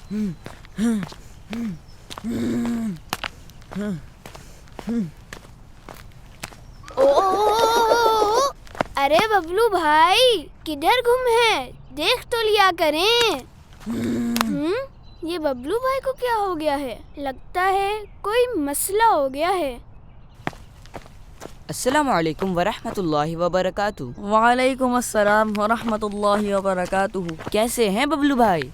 अरे बबलू भाई, किधर गुम है? देख तो लिया करें। ये बबलू भाई को क्या हो गया है? लगता है कोई मसला हो गया है। अस्सलामु अलैकुम वरहमतुल्लाहि वबरकातुहू। वालेकुम अस्सलाम वरहमतुल्लाहि वबरकातुहू। कैसे हैं बबलू भाई?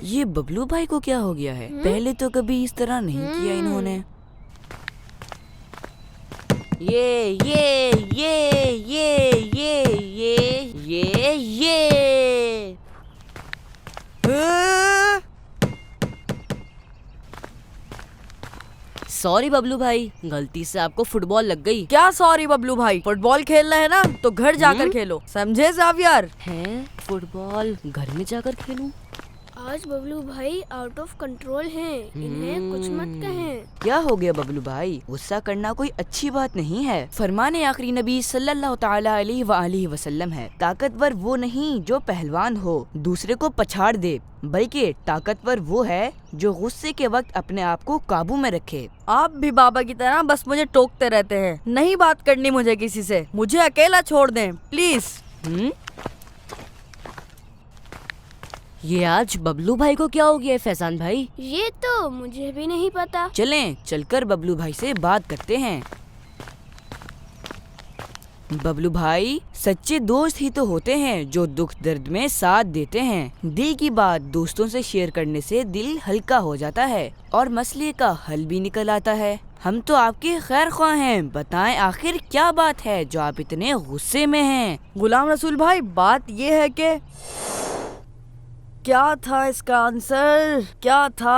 ये बबलू भाई को क्या हो गया है? पहले तो कभी इस तरह नहीं किया इन्होंने। ये सॉरी बबलू भाई, गलती से आपको फुटबॉल लग गई। क्या सॉरी बबलू भाई, फुटबॉल खेलना है ना तो घर जाकर खेलो, समझे ज़ावियर? हैं? फुटबॉल घर में जाकर खेलूं? आज बबलू भाई आउट ऑफ कंट्रोल हैं, इन्हें कुछ मत कहें। क्या हो गया बबलू भाई? गुस्सा करना कोई अच्छी बात नहीं है। फरमाने आखिरी नबी सल्लल्लाहु तआला अलैहि वआलिहि वसल्लम है, ताकतवर वो नहीं जो पहलवान हो, दूसरे को पछाड़ दे, बल्कि ताकतवर वो है जो गुस्से के वक्त अपने आप को काबू में रखे। आप भी बाबा की तरह बस मुझे टोकते रहते हैं। नहीं बात करनी मुझे किसी से, मुझे अकेला छोड़ दें प्लीज। ये आज बबलू भाई को क्या हो गया है फैजान भाई? ये तो मुझे भी नहीं पता। चलें चलकर बबलू भाई से बात करते हैं। बबलू भाई, सच्चे दोस्त ही तो होते हैं जो दुख दर्द में साथ देते हैं। दिल की बात दोस्तों से शेयर करने से दिल हल्का हो जाता है और मसले का हल भी निकल आता है। हम तो आपके खैर ख्वाह हैं, बताएं आखिर क्या बात है जो आप इतने गुस्से में हैं? गुलाम रसूल भाई, बात ये है कि क्या था इसका आंसर? क्या था?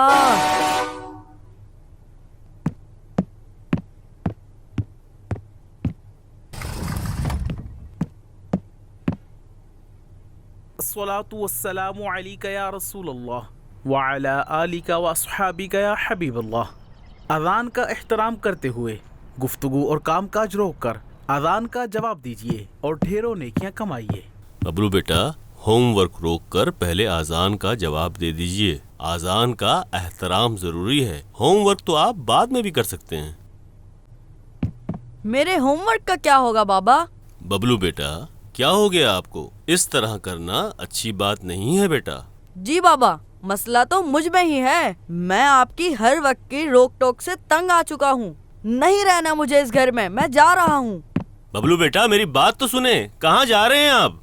अस्सलातु वस्सलामु अलैका या रसूलल्लाह व अला आलिका व अस्हाबिका या हबीबल्लाह। अज़ान का एहतराम करते हुए गुफ्तगू और काम काज रोक कर अज़ान का जवाब दीजिए और ढेरों नेकियां कमाइए। बबलू बेटा, होमवर्क रोक कर पहले आज़ान का जवाब दे दीजिए। आज़ान का एहतराम जरूरी है, होमवर्क तो आप बाद में भी कर सकते हैं। मेरे होमवर्क का क्या होगा बाबा? बबलू बेटा, क्या हो गया आपको? इस तरह करना अच्छी बात नहीं है बेटा। जी बाबा, मसला तो मुझ में ही है। मैं आपकी हर वक्त की रोक टोक से तंग आ चुका हूँ। नहीं रहना मुझे इस घर में, मैं जा रहा हूँ। बबलू बेटा, मेरी बात तो सुने, कहाँ जा रहे हैं आप?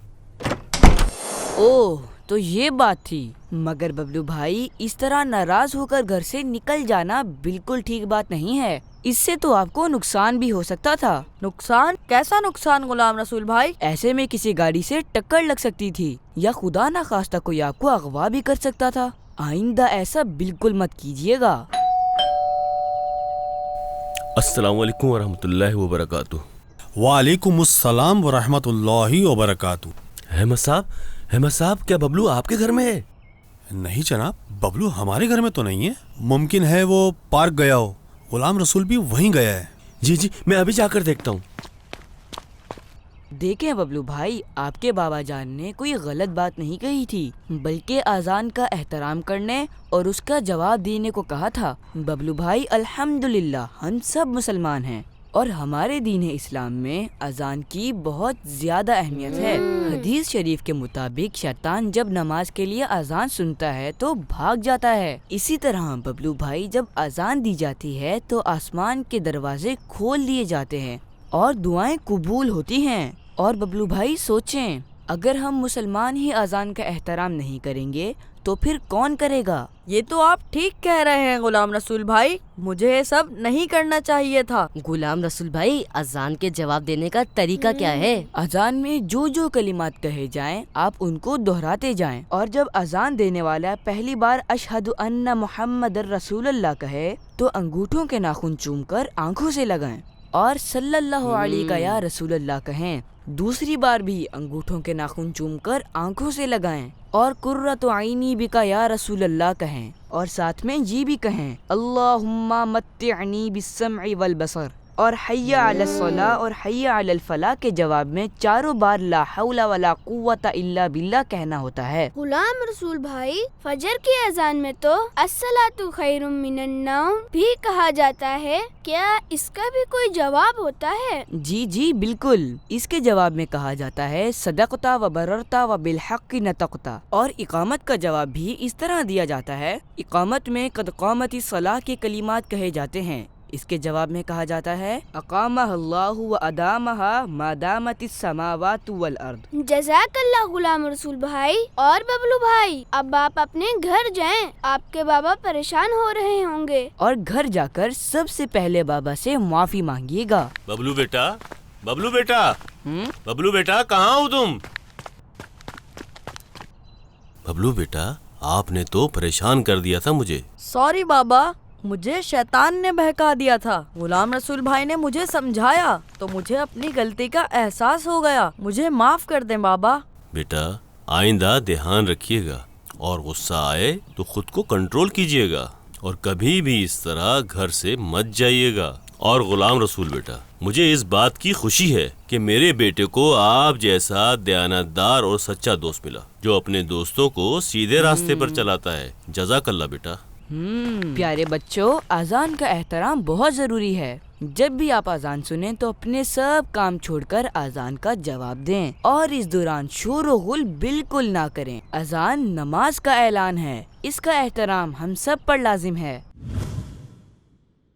ओह, तो ये बात थी। मगर बबलू भाई, इस तरह नाराज होकर घर से निकल जाना बिल्कुल ठीक बात नहीं है। इससे तो आपको नुकसान भी हो सकता था। नुकसान? कैसा नुकसान गुलाम रसूल भाई? ऐसे में किसी गाड़ी से टक्कर लग सकती थी या खुदा ना खास्ता कोई आपको अगवा भी कर सकता था। आइंदा ऐसा बिल्कुल मत कीजिएगा। अस्सलाम वालेकुम वरहमतुल्लाहि वबरकातुहू। वालेकुमुस्सलाम वरहमतुल्लाहि वबरकातुहू। अहमद साहब, क्या बबलू आपके घर में है? नहीं जनाब, बबलू हमारे घर में तो नहीं है। मुमकिन है वो पार्क गया हो। गुलाम रसूल भी वहीं गया है। जी, मैं अभी जाकर देखता हूँ। देखें बबलू भाई, आपके बाबा जान ने कोई गलत बात नहीं कही थी, बल्कि अजान का एहतराम करने और उसका जवाब देने को कहा था। बबलू भाई, अल्हम्दुलिल्लाह हम सब मुसलमान हैं और हमारे दीन इस्लाम में अजान की बहुत ज्यादा अहमियत है। हदीस शरीफ के मुताबिक शैतान जब नमाज के लिए अजान सुनता है तो भाग जाता है। इसी तरह बबलू भाई, जब अजान दी जाती है तो आसमान के दरवाजे खोल दिए जाते हैं और दुआएं कबूल होती हैं। और बबलू भाई सोचें, अगर हम मुसलमान ही अजान का एहतराम नहीं करेंगे तो फिर कौन करेगा? ये तो आप ठीक कह रहे हैं गुलाम रसूल भाई, मुझे ये सब नहीं करना चाहिए था। गुलाम रसूल भाई, अजान के जवाब देने का तरीका क्या है? अजान में जो जो कलिमात कहे जाएं, आप उनको दोहराते जाएं और जब अजान देने वाला पहली बार अशहदु अन्ना मुहम्मदर रसूलुल्लाह कहे तो अंगूठों के नाखून चूमकर आंखों से लगाएं और सल्लल्लाहु अलैहि या रसूलुल्लाह कहें। दूसरी बार भी अंगूठों के नाखून चूमकर आंखों से लगाएं और कुर्रतु आइनी बिका या रसूलल्लाह कहें और साथ में ये भी कहें, अल्लाहुम्मा मत्तिअनी बिस्समइ वल बसर, اور حی علی الصلاح اور حی علی الفلاح کے جواب میں چاروں بار لا حول ولا قوت الا باللہ کہنا ہوتا ہے۔ غلام رسول بھائی، فجر کی اذان میں تو الصلاۃ خیر من النوم بھی کہا جاتا ہے، کیا اس کا بھی کوئی جواب ہوتا ہے؟ جی بالکل، اس کے جواب میں کہا جاتا ہے صدقتا و بررتا و بالحق نطقتا، اور اقامت کا جواب بھی اس طرح دیا جاتا ہے۔ اقامت میں قد قامت الصلاح کے کلمات کہے جاتے ہیں، اس کے جواب میں کہا جاتا ہے اقامہ اللہ و ادامہ ما دامت السماوات والارض۔ جزاک اللہ غلام رسول بھائی اور ببلو بھائی، اب آپ اپنے گھر جائیں، آپ کے بابا پریشان ہو رہے ہوں گے۔ اور گھر جا کر سب سے پہلے بابا سے معافی مانگیے گا۔ ببلو بیٹا، ببلو بیٹا، ببلو بیٹا کہاں ہو تم؟ ببلو بیٹا، آپ نے تو پریشان کر دیا تھا مجھے۔ سوری بابا، مجھے شیطان نے بہکا دیا تھا۔ غلام رسول بھائی نے مجھے سمجھایا تو مجھے اپنی غلطی کا احساس ہو گیا، مجھے معاف کر دیں بابا۔ بیٹا آئندہ دھیان رکھیے گا، اور غصہ آئے تو خود کو کنٹرول کیجیے گا، اور کبھی بھی اس طرح گھر سے مت جائیے گا۔ اور غلام رسول بیٹا، مجھے اس بات کی خوشی ہے کہ میرے بیٹے کو آپ جیسا دیانتدار اور سچا دوست ملا، جو اپنے دوستوں کو سیدھے راستے پر چلاتا ہے۔ جزاک اللہ بیٹا۔ پیارے بچوں، اذان کا احترام بہت ضروری ہے۔ جب بھی آپ اذان سنیں تو اپنے سب کام چھوڑ کر اذان کا جواب دیں، اور اس دوران شور و غل بالکل نہ کریں۔ اذان نماز کا اعلان ہے، اس کا احترام ہم سب پر لازم ہے۔